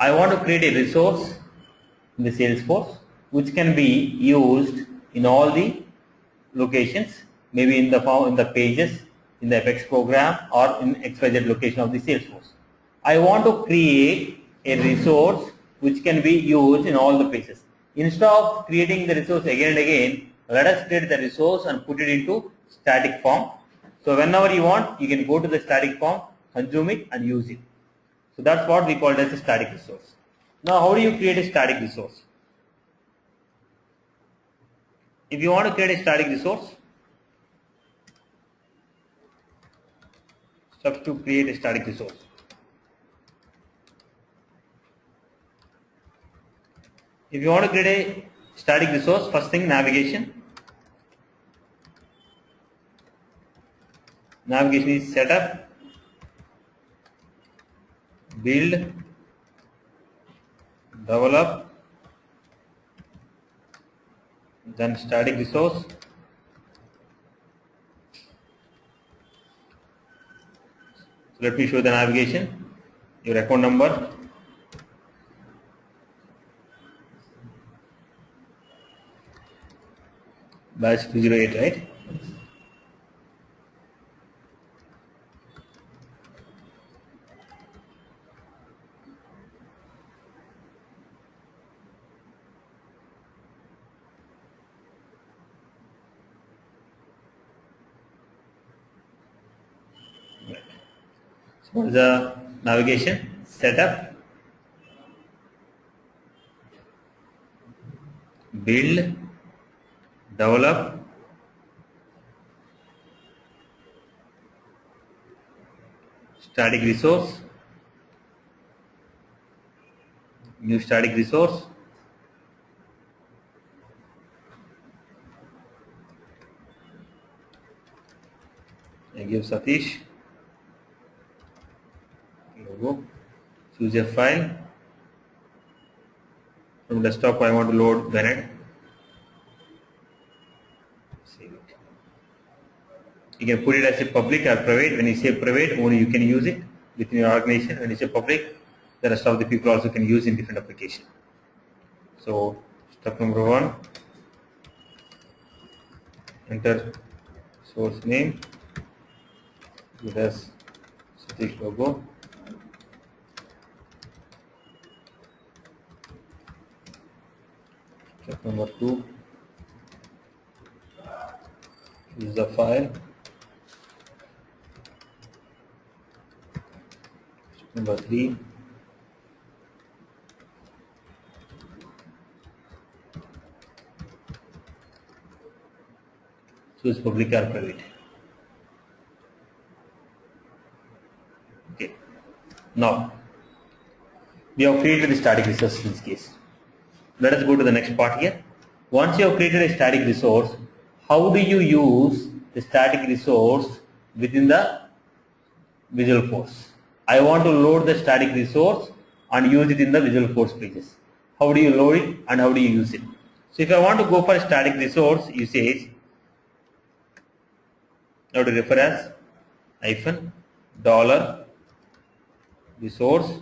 I want to create a resource in the Salesforce which can be used in all the locations, maybe in the pages, in the Apex program, or in XYZ location of the Salesforce. I want to create a resource which can be used in all the places. Instead of creating the resource again and again, let us create the resource and put it into static form. So whenever you want, you can go to the static form, consume it and use it. So that's what we call it as a static resource. Now how do you create a static resource? If you want to create a static resource, steps to create a static resource. If you want to create a static resource, first thing, navigation. Navigation is setup, build, develop, then static resource. So let me show the navigation. Your account number, batch 208, right? So what is the navigation? Setup, build, develop, static resource, new static resource, I give Satish logo, choose a file. From desktop I want to load Bennett. Save it. You can put it as a public or private. When you say private, only you can use it within your organization. When you say public, the rest of the people also can use in different application. So step number 1, enter source name, give as Satish logo. Step number 2, choose the file. Step number 3, choose public or private. Okay. Now we have created the static resource in this case. Let us go to the next part here. Once you have created a static resource, how do you use the static resource within the Visualforce? I want to load the static resource and use it in the Visualforce pages. How do you load it and how do you use it? So if I want to go for a static resource usage, I have to refer as hyphen dollar resource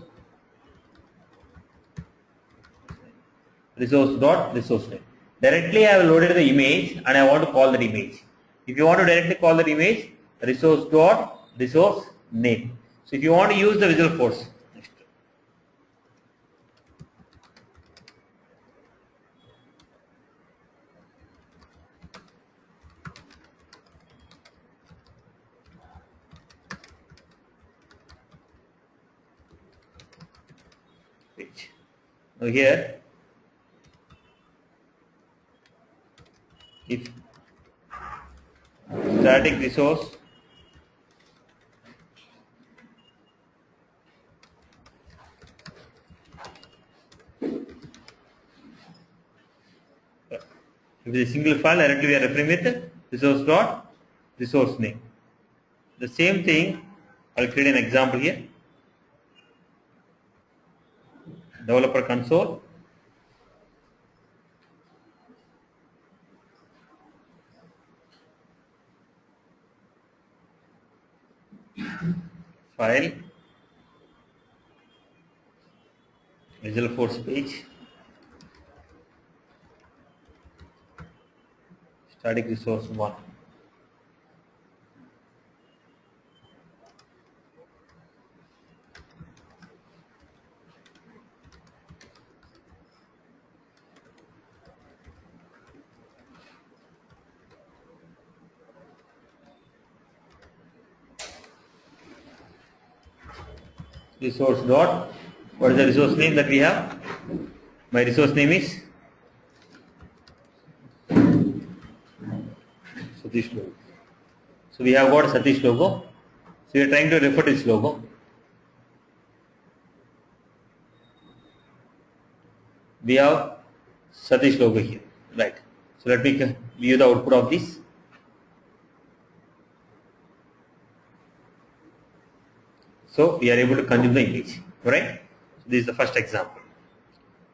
name. Directly I have loaded the image and I want to call that image. If you want to directly call that image, resource name. So if you want to use the Visualforce, next. Page. Now here, if static resource if it is a single file, directly we are referring with resource name. The same thing, I will create an example here. Developer console, file, Salesforce page, static resource 1. Resource dot, what is the resource name that we have? My resource name is Satish logo. So we have got Satish logo. So we are trying to refer to this logo. We have Satish logo here, right? So let me view the output of this. So we are able to consume the image, right? So this is the first example.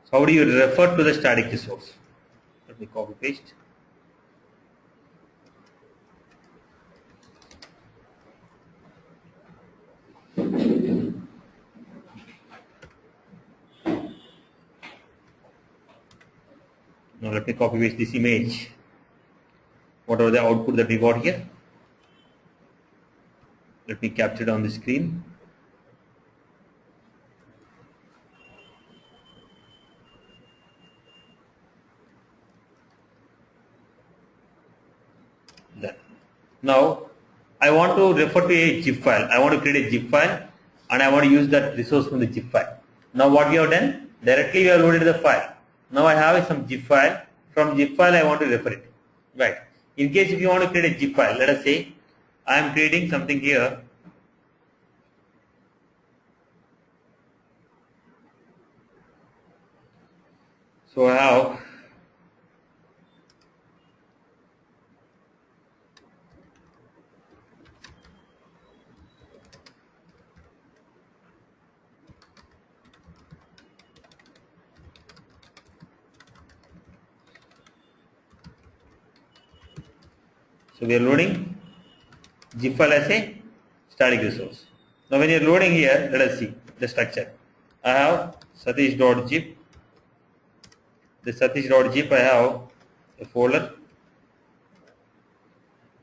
So how do you refer to the static resource? Let me copy paste. Now let me copy paste this image. What are the output that we got here? Let me capture it on the screen. Done. Now I want to refer to a zip file. I want to create a zip file and I want to use that resource from the zip file. Now what we have done? Directly we have loaded the file. Now I have some zip file. From zip file I want to refer it. Right. In case if you want to create a zip file, let us say I am creating something here. So I have so we are loading zip file as a static resource. Now when you are loading here, let us see the structure. I have satish.zip. The satish.zip I have a folder.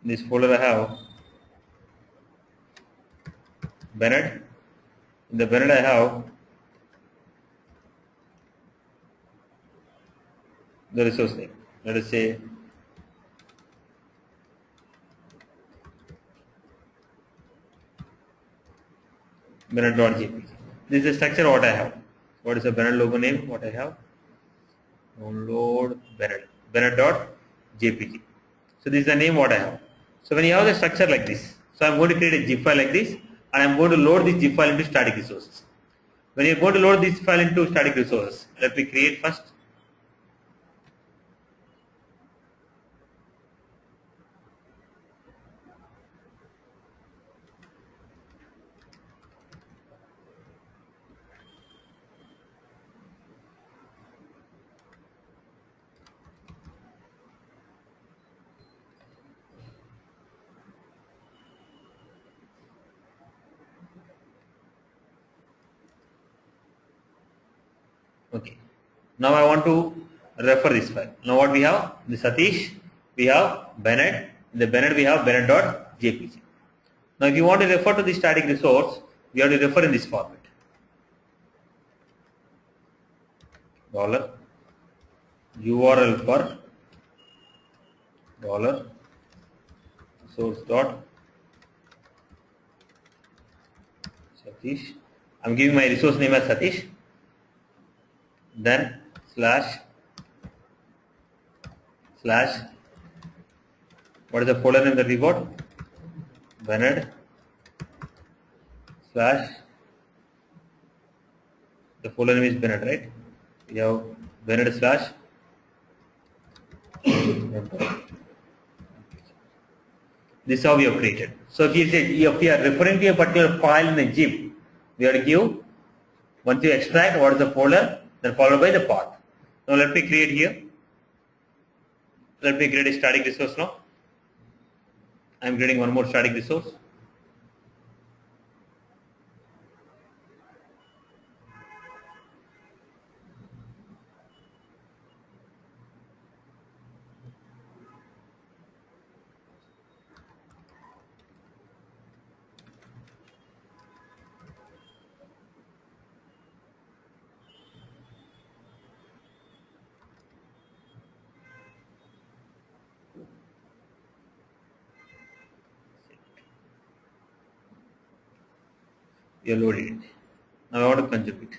In this folder I have Bennett. In the Bennett I have the resource name. Let us say Bennett.jpg. This is the structure what I have. What is the Bennett logo name? What I have? Download Bennett. Bennett.jpg. So this is the name what I have. So when you have the structure like this, so I am going to create a zip file like this and I am going to load this zip file into static resources. When you are going to load this file into static resources, let me create first. Okay. Now I want to refer this file. Now what we have? The Satish, we have Bennett. In the Bennett we have Bennett.jpg. Now if you want to refer to the static resource, we have to refer in this format. Dollar URL per dollar source dot Satish. I'm giving my resource name as Satish. Then slash what is the folder name that we got? Bennett slash the folder name is Bennett, right? We have Bennett slash this is how we have created. So if you are referring to a particular file in a zip, we have to give, once you extract what is the folder, then followed by the path. Now let me create here. Let me create a static resource now. I am creating one more static resource. You are loading it. Now I want to consume it.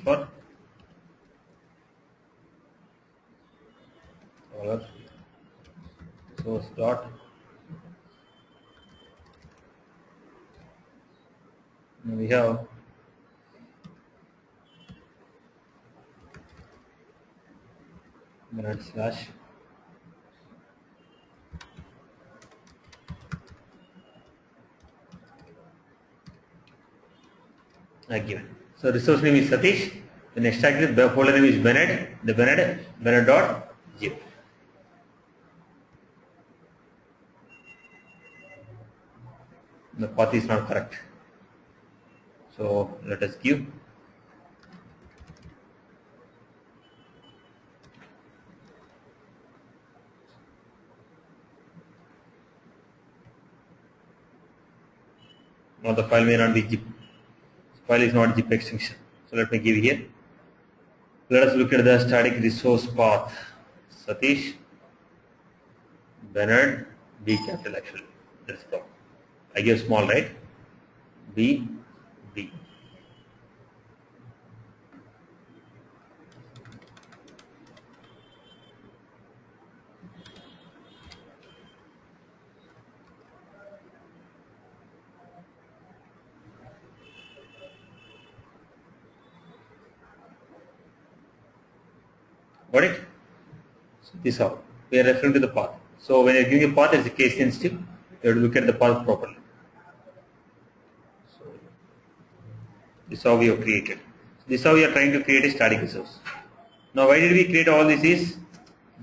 For dollar source dot. Now we have /. Given. So resource name is Satish. The extract is folder name is Bennett. The Bennett dot zip. The path is not correct. So let us give. Now the file may not be zip. File is not zip extension. So let me give here. Let us look at the static resource path. Satish, Bernard, B capital actually. That's the problem. I give small, right? B. Got it? So this how we are referring to the path. So when you are giving a path, it's a case sensitive. You have to look at the path properly. So this is how we have created. This is how we are trying to create a static resource. Now why did we create all this is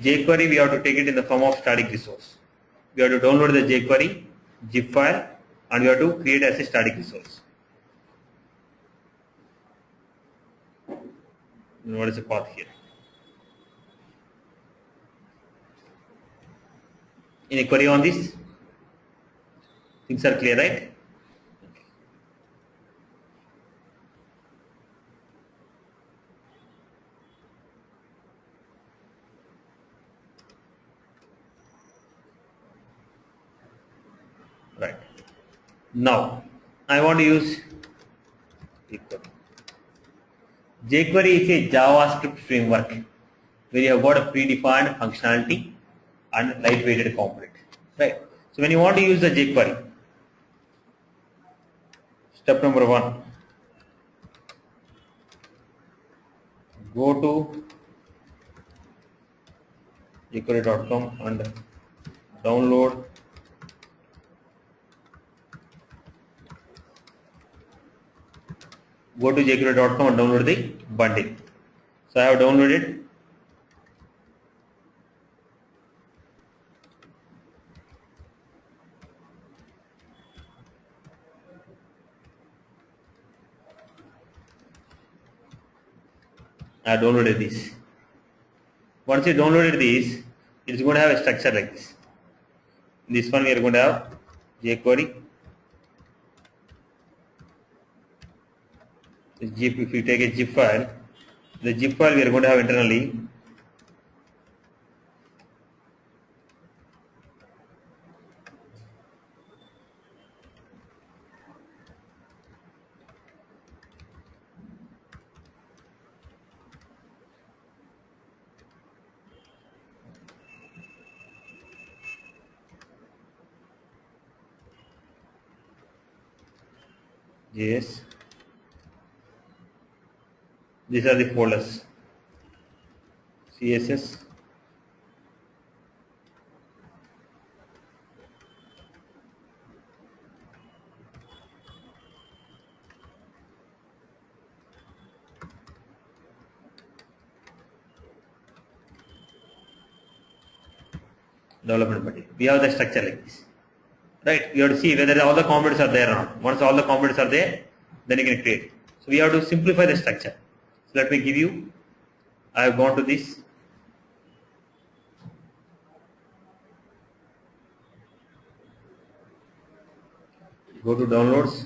Jquery, we have to take it in the form of static resource. We have to download the Jquery zip file and we have to create as a static resource. And what is the path here? Any query on this? Things are clear, right? Right. Now, I want to use jQuery. jQuery is a JavaScript framework where you have got a predefined functionality and lightweighted component. Right. So when you want to use the jQuery, step number 1, go to jquery.com and download jquery.com and download the bundle. So I have downloaded. I have downloaded this. Once you downloaded this, it is going to have a structure like this. In this one we are going to have jQuery. If you take a zip file, the zip file we are going to have internally JS. These are the folders. CSS, development material. We have the structure like this. Right, you have to see whether all the components are there or not. Once all the components are there, then you can create. So we have to simplify the structure. So let me give you, I have gone to this. Go to downloads,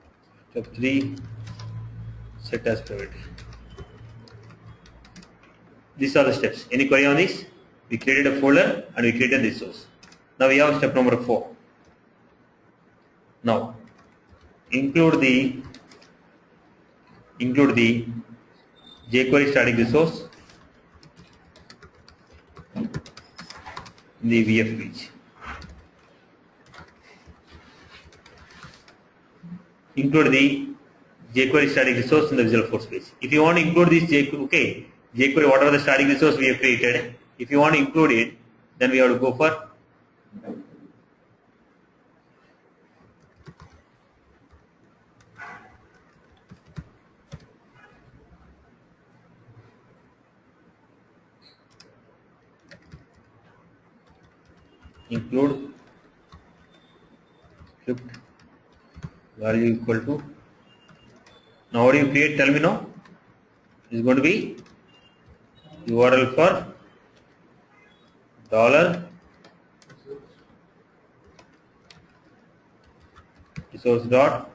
Step 3, set as private. These are the steps. Any query on this? We created a folder and we created this source. Now we have step number 4. Now include the jQuery static resource in the VF page. Include the jQuery static resource in the Visualforce page. If you want to include this jQuery, whatever the static resource we have created, if you want to include it, then we have to go for include script value equal to. Now what do you create? Tell me now. Is going to be URL for dollar resource dot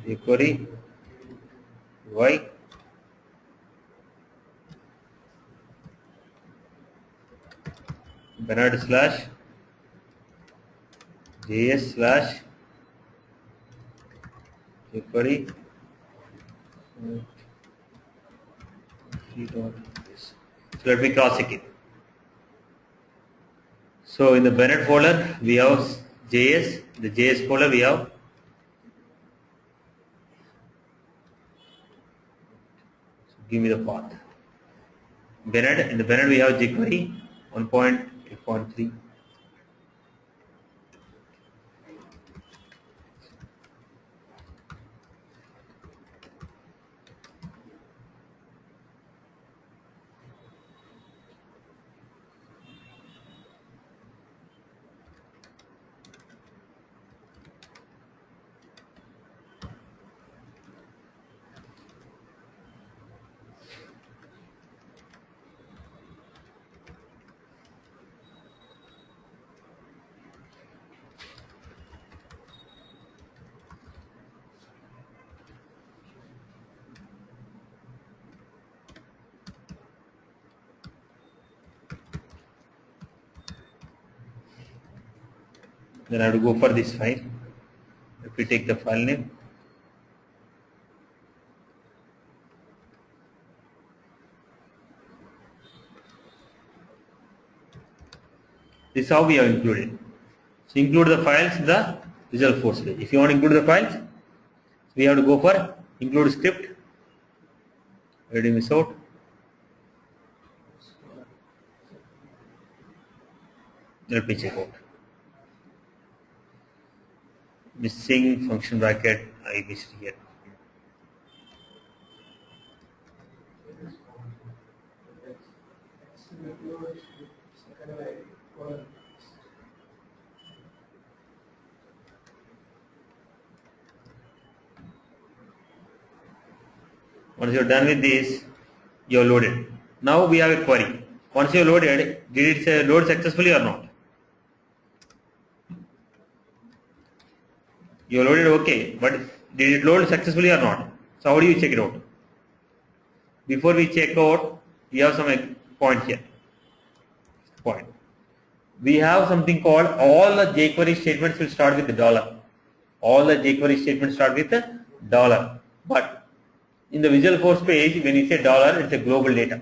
jQuery y Bernard slash js slash jQuery so let me cross check it. So in the Bernard folder we have JS, the JS folder we have give me the path. Bernard, in the Bernard we have jQuery 1.8.3. Then I have to go for this file. If we take the file name, this is how we have included. So include the files in the Visualforce page. If you want to include the files, we have to go for include script. Already miss out. Let me check out. Missing function bracket, I missed here. Once you are done with this, you are loaded. Now we have a query. Once you are loaded, did it load successfully or not? You are loaded okay, but did it load successfully or not? So how do you check it out? Before we check out, we have some point here. Point. We have something called all the jQuery statements will start with the dollar. All the jQuery statements start with the dollar. But in the Visualforce page, when you say dollar, it's a global data.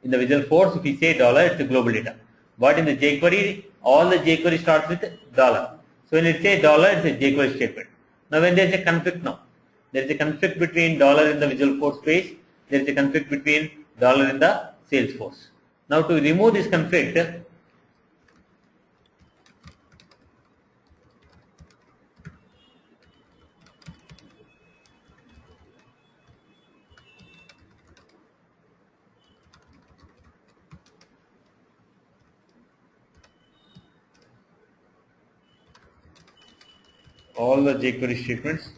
In the Visualforce, if you say dollar, it's a global data. But in the jQuery, all the jQuery starts with dollar. So when you say dollar, it's a jQuery statement. Now when there is a conflict there is a conflict between dollar in the Visualforce page, there is a conflict between dollar in the Salesforce. Now to remove this conflict, all the jQuery statements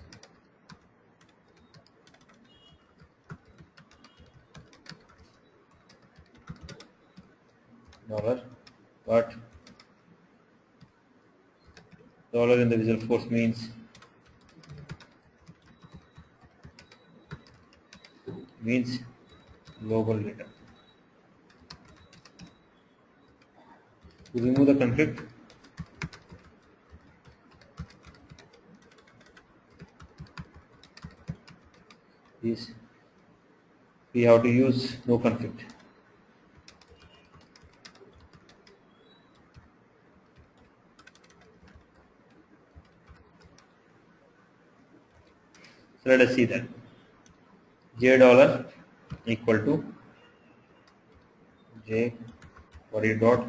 dollar, but dollar in the Visualforce means means global data. To remove the conflict, is we have to use no conflict. So let us see that J dollar equal to Jquery dot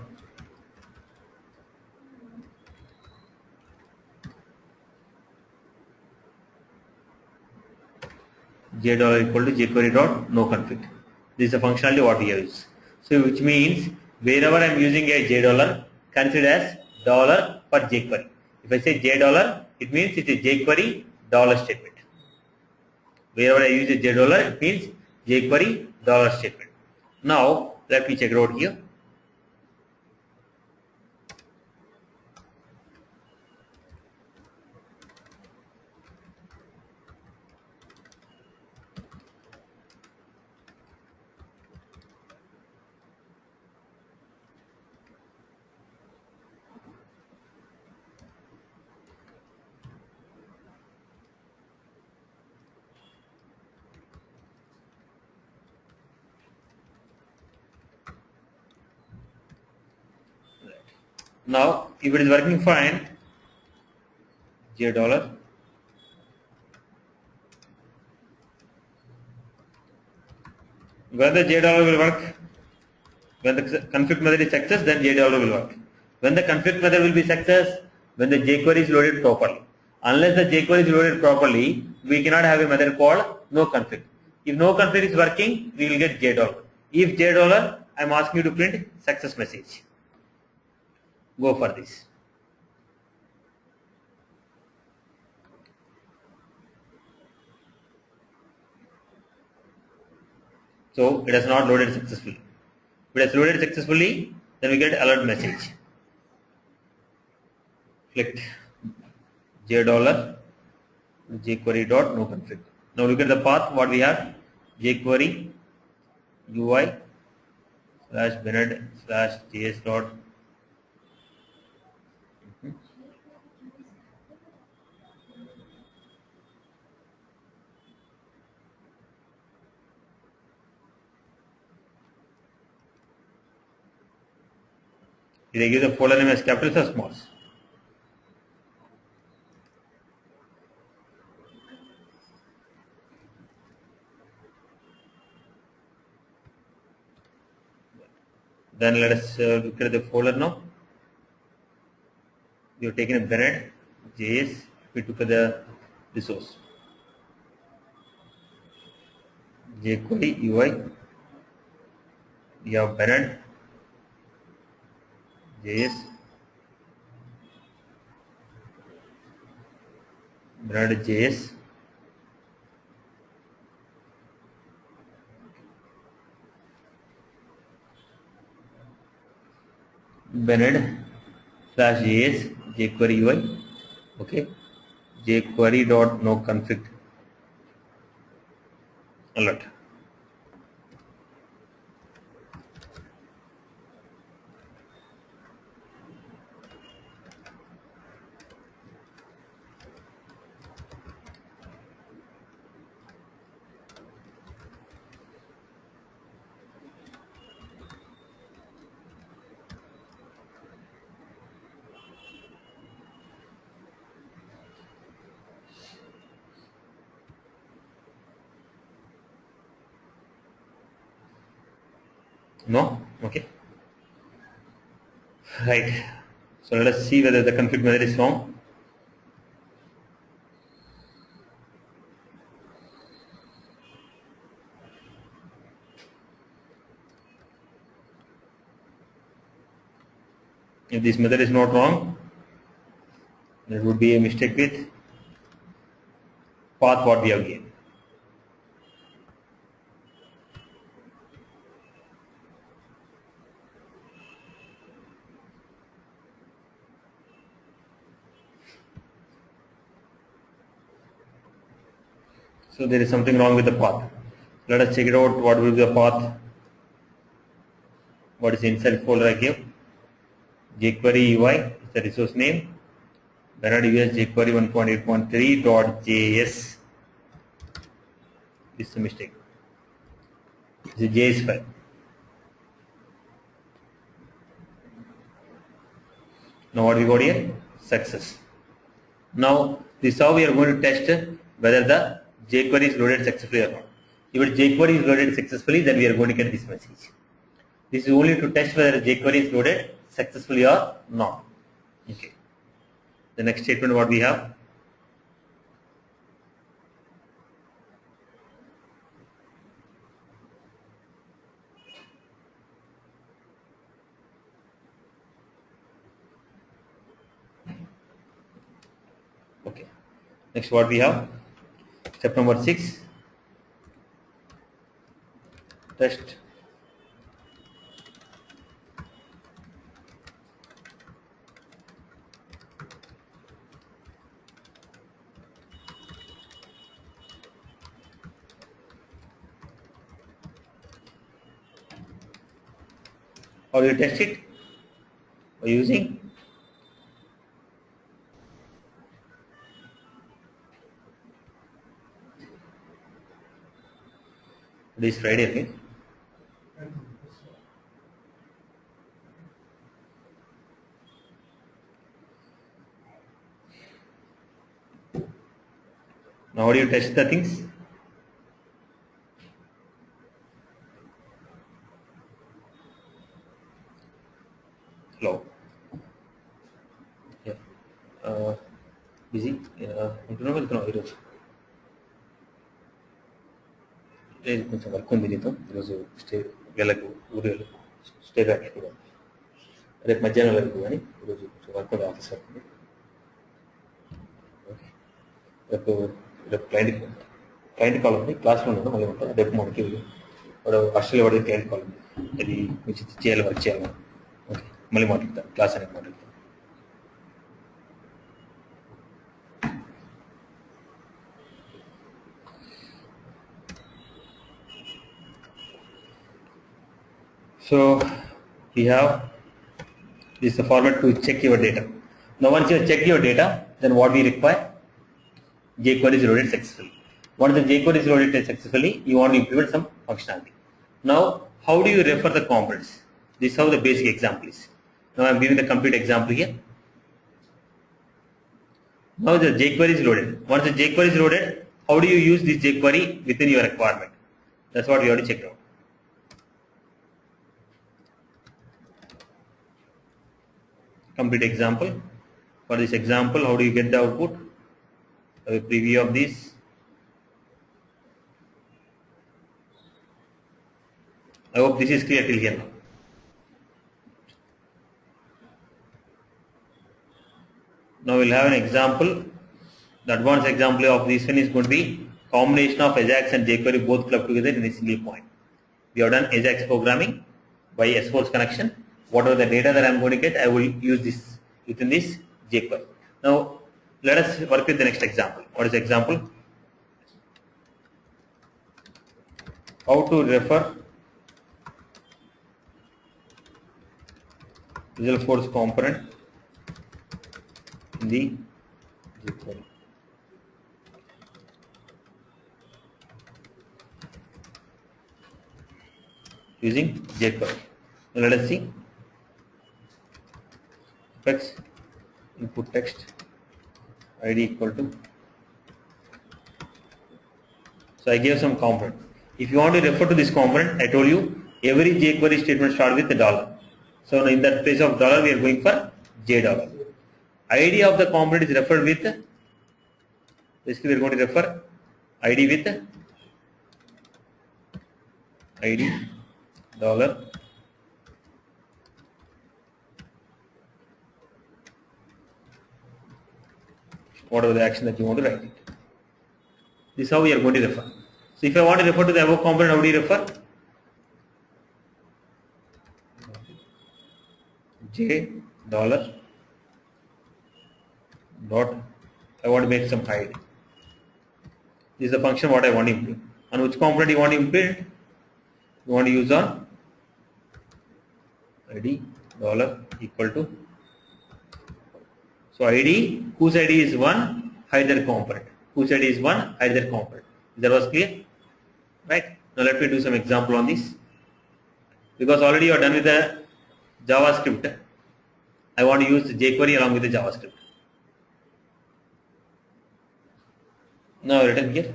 J dollar equal to Jquery dot no conflict. This is a functionality what we use. So which means wherever I am using a J dollar, consider as dollar for Jquery. If I say J dollar, it means it is Jquery dollar statement. Wherever I use a J dollar, it means Jquery dollar statement. Now let me check it out here. Now if it is working fine, J dollar, when the J dollar will work, when the conflict method is success, then J dollar will work. When the conflict method will be success, when the Jquery is loaded properly. Unless the Jquery is loaded properly, we cannot have a method called no conflict. If no conflict is working, we will get J dollar. If J dollar, I am asking you to print success message. Go for this. So it has not loaded successfully. If it has loaded successfully, then we get alert message. Click J dollar Jquery dot no conflict. Now look at the path what we have. Jquery UI slash Bennett slash JS dot. Did I give the folder name as capitals or smalls? Then let us look at the folder now. We have taken a Bennett JS. We took the resource Jquery UI. We have Bennett JS, Bennett JS. Bennett slash JS Jquery UI. Okay, Jquery dot no conflict alert. No? Okay. Right. So let us see whether the conflict method is wrong. If this method is not wrong, there would be a mistake with path what we have given. So there is something wrong with the path. Let us check it out. What will be the path? What is the inside folder I give? Jquery UI is the resource name. Bernard US Jquery 1.8.3.js. This is a mistake. This is a JS file. Now what we got here? Success. Now this is how we are going to test whether the Jquery is loaded successfully or not. If Jquery is loaded successfully, then we are going to get this message. This is only to test whether Jquery is loaded successfully or not. Okay. The next statement what we have. Okay. Next what we have. Step number 6. Test. How do you test it? By using this Friday again. Now how do you test the things? Hello. Yeah. Busy. ఉంటున్నా వెళ్తున్నావు ఈరోజు లేదు కొంచెం work ఉంది నీతో ఈరోజు stay వెళ్ళకు ఊరు వెళ్ళు స్టే బ్యాక్ రేపు మధ్యాహ్నం వెళ్ళకు కానీ ఈరోజు కొంచెం వర్క్ ఉంది ఆఫీస్ వర్క్ ఉంది ఓకే రేపు క్లయింట్ కాల్ ఉంది క్లాస్లో ఉన్నాను మళ్ళీ ఉంటాను రేపు మనకి వాడు ఆస్ట్రేలియా వాడి క్లయింట్ కాల్ ఉంది అది మీకు చేయాలి వర్క్ చేయాలి ఓకే మళ్ళీ మాట్లాడతాను క్లాస్ అనేది మాట్లాడతాను So we have this is the format to check your data. Now once you check your data, then what we require? Jquery is loaded successfully. Once the Jquery is loaded successfully, you want to implement some functionality. Now how do you refer the components? This is how the basic example is. Now I am giving the complete example here. Now the Jquery is loaded. Once the Jquery is loaded, how do you use this Jquery within your requirement? That's what we already checked out. Complete example. For this example, how do you get the output? A preview of this. I hope this is clear till here. Now we'll have an example. The advanced example of this one is going to be combination of Ajax and Jquery both clubbed together in a single point. We have done Ajax programming by Salesforce connection. Whatever the data that I am going to get, I will use this within this Jquery. Now, let us work with the next example. What is the example? How to refer Salesforce component in the Jquery. Using Jquery. Now, let us see. Text input text id equal to, so I gave some component. If you want to refer to this component, I told you every Jquery statement starts with a dollar. So in that place of dollar we are going for J dollar. ID of the component is referred with, basically we are going to refer ID with ID dollar whatever the action that you want to write it. This is how we are going to refer. So if I want to refer to the above component, how do you refer? J dollar dot, I want to make some hide. This is the function what I want to implement. And which component you want to imprint? You want to use on ID dollar equal to. So ID, whose ID is 1, hide their component. Whose ID is 1, hide their component. That was clear? Right? Now let me do some example on this. Because already you are done with the JavaScript, I want to use Jquery along with the JavaScript. Now written here.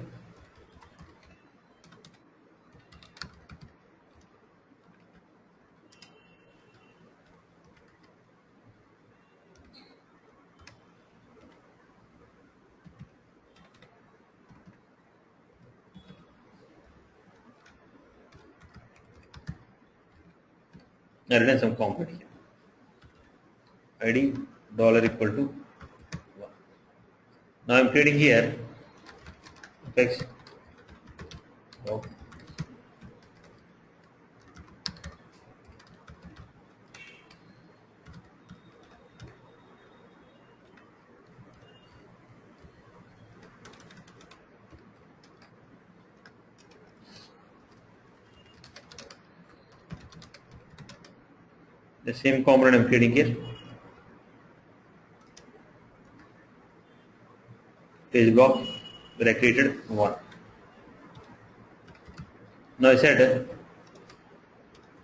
I written some component here. ID dollar equal to 1. Now I'm creating here text. Okay. The same component I'm creating here. Page block where I created 1. Now I said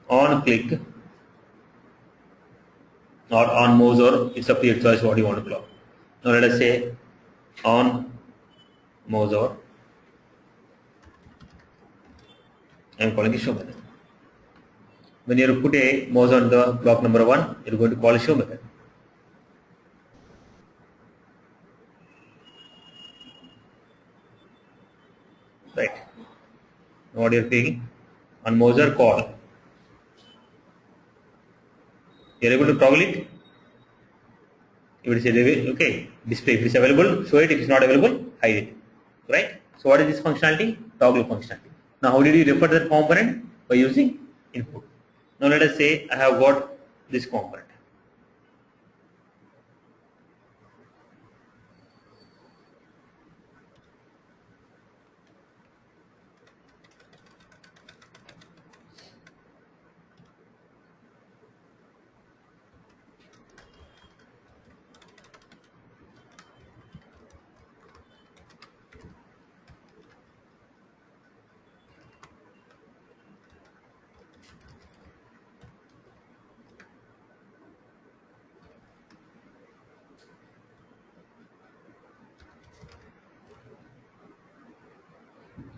on click or on mouse, or it's up to your choice what you want to clock. Now let us say on mouse, or I'm calling it show method. When you put a mouse on the block number 1, you're going to call a show method. Right. Now what you're saying on mouse or call, you're able to toggle it. If it is available, okay, display. If it is available, show it. If it is not available, hide it. Right? So what is this functionality? Toggle functionality. Now how did you refer to that component? By using input. Now let us say I have got this component.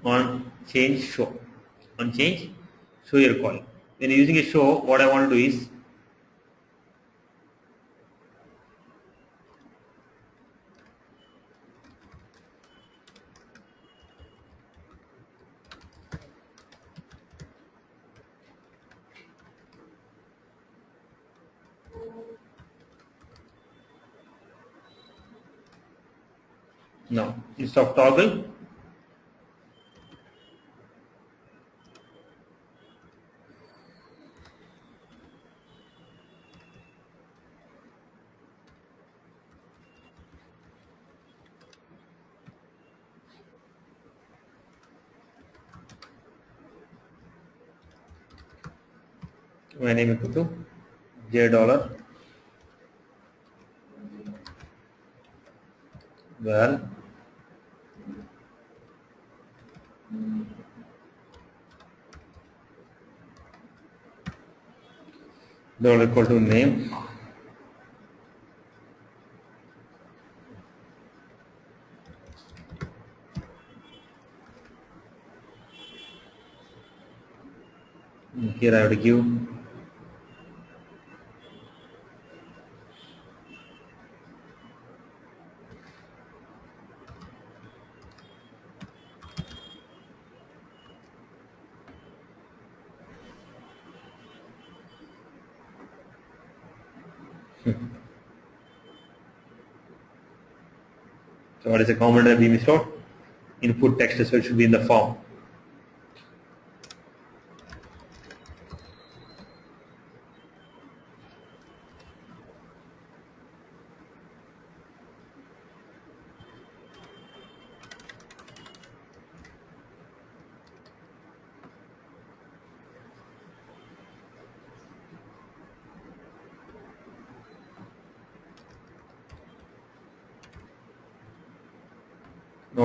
On change show. On change show your calling. When you're using a show, what I want to do is now instead of toggle, my name equal to J dollar well dollar equal to name here I have to give so what is the component that we stored? Input text, so it should be in the form.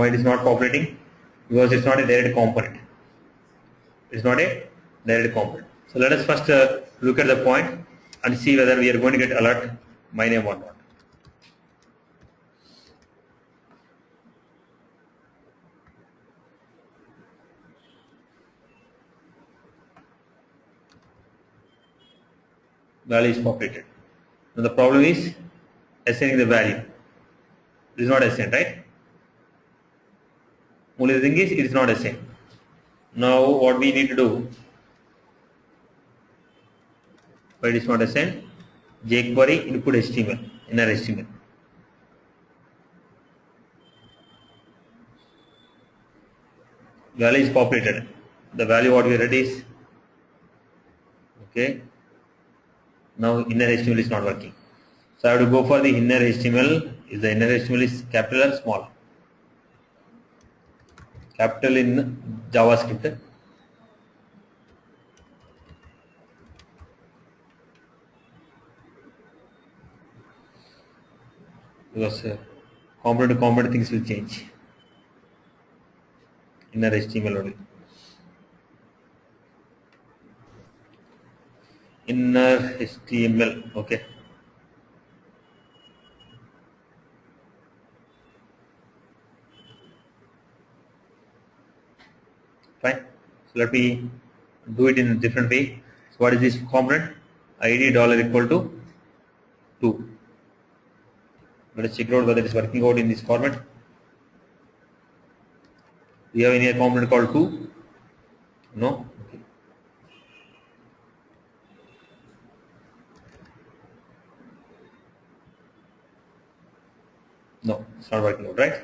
it is not populating because it's not a direct component. It's not a direct component. So let us first look at the point and see whether we are going to get alert my name or not. Value is populated. Now the problem is assigning the value. It is not assigned, right? Only the thing is it is not assigned. Now what we need to do, why it is not assigned? Jquery input HTML, inner HTML. Value is populated. The value what we read is okay. Now inner HTML is not working. So I have to go for the inner HTML. Is the inner HTML is capital or small? Capital in JavaScript. Because component to component things will change. Inner HTML only. Inner HTML, okay. Fine. So let me do it in a different way. So what is this component? ID dollar equal to 2. Let us check out whether it is working out in this format. Do you have any component called 2? No? Okay. No, it's not working out, right?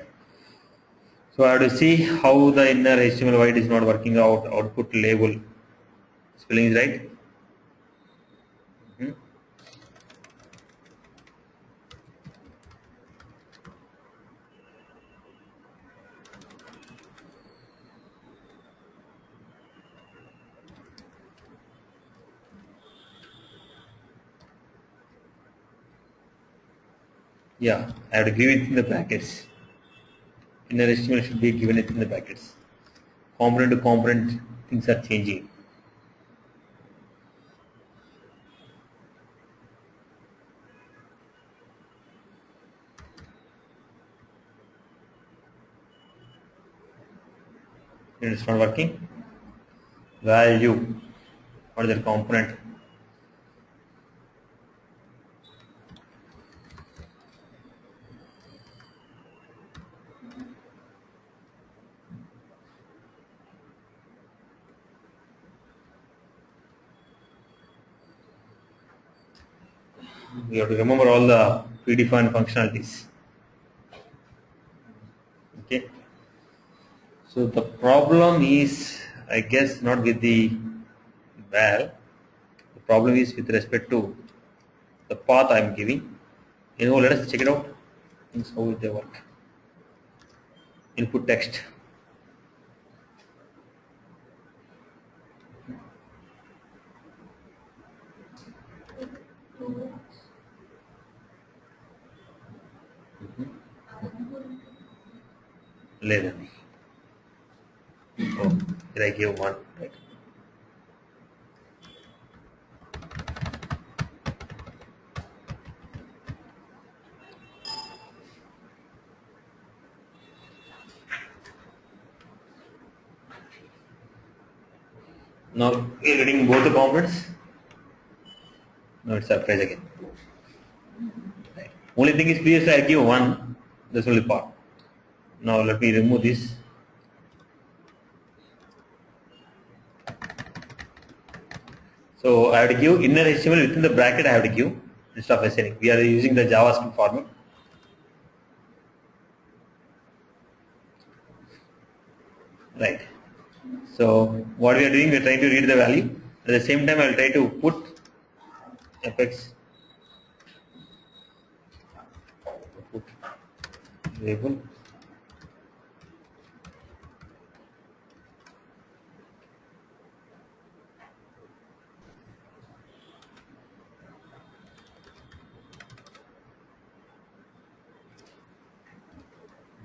So I have to see how the inner HTML white is not working out. Output label spelling is right. Yeah, I have to give it in the brackets. Inner HTML should be given it in the brackets. Component to component things are changing. And it's not working. Value. What is the component? We have to remember all the predefined functionalities. Okay. So the problem is, I guess, not with the val. The problem is with respect to the path I am giving. Let us check it out. Things how they work. Input text. Learn. Oh, did I give one? Right. Now we are getting both the components. Now it's surprise again. Right. Only thing is previously I give one. That's only part. Now let me remove this. So I have to give inner HTML within the bracket. I have to give instead of assigning. We are using the JavaScript format. Right. So what we are doing, we are trying to read the value. At the same time, I will try to put fx put label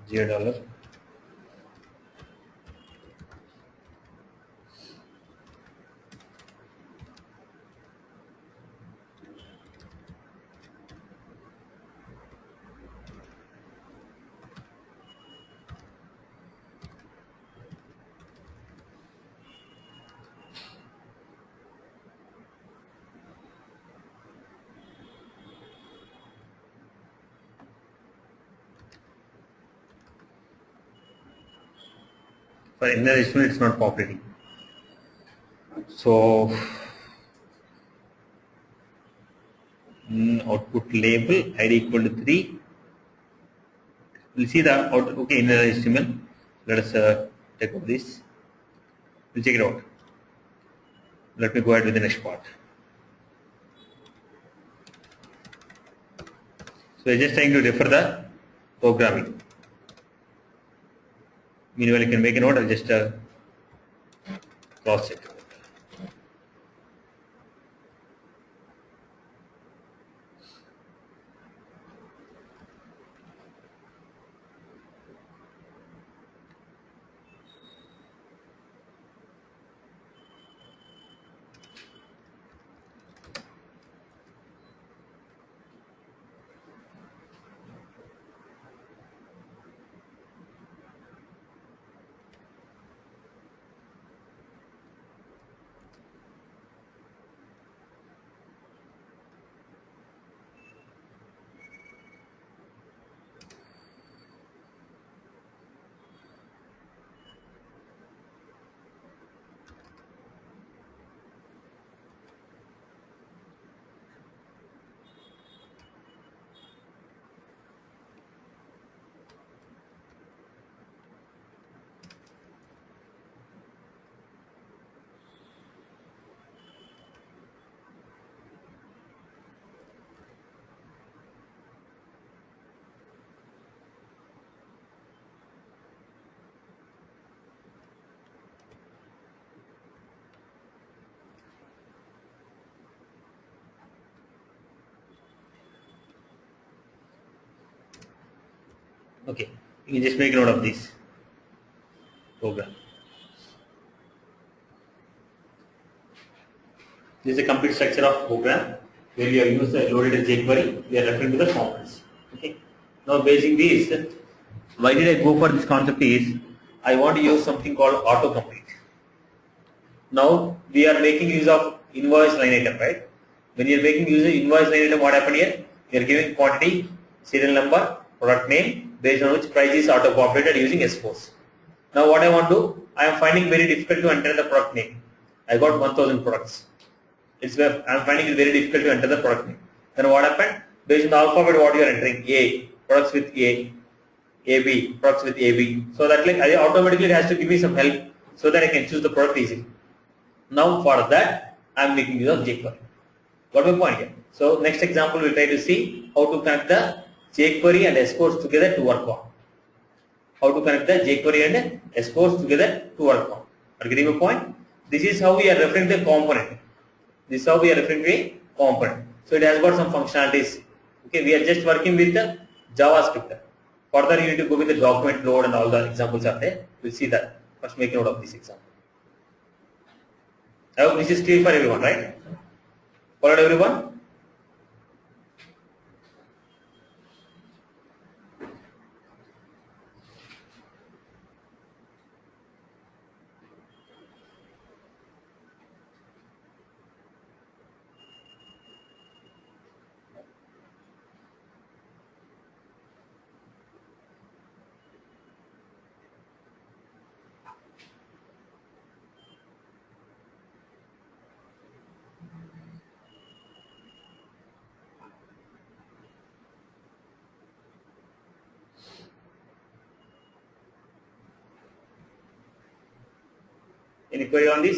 $0 For inner HTML, it's not populating. So output label ID equal to 3. We'll see the output. Okay, inner HTML. Let us take out this. We'll check it out. Let me go ahead with the next part. So I'm just trying to refer the programming. Meanwhile, you can make a note. I'll just cross check. Okay, you can just make a note of this program. This is a complete structure of program where we have used the loaded Jquery. We are referring to the components. Okay. Now, basing this, why did I go for this concept is I want to use something called autocomplete. Now we are making use of invoice line item, right? When you are making use of invoice line item, what happened here? You are giving quantity, serial number, product name, based on which price is auto-populated using Salesforce. Now what I want to do, I am finding very difficult to enter the product name. I got 1000 products. I am finding it very difficult to enter the product name. Then what happened? Based on the alphabet, what you are entering? A, products with A, AB, products with AB. So that like automatically it has to give me some help so that I can choose the product easily. Now for that, I am making use of Jquery. Got my point here? So next example, we'll try to see how to connect the Jquery and Salesforce together to work on. How to connect the Jquery and Salesforce together to work on. Are you getting my point? This is how we are referring to a component. This is how we are referring to a component. So it has got some functionalities. Okay, we are just working with the JavaScript. Further, you need to go with the document load and all the examples are there. We'll see that. First, make note of this example. I hope this is clear for everyone, right? Followed everyone? Any query on this?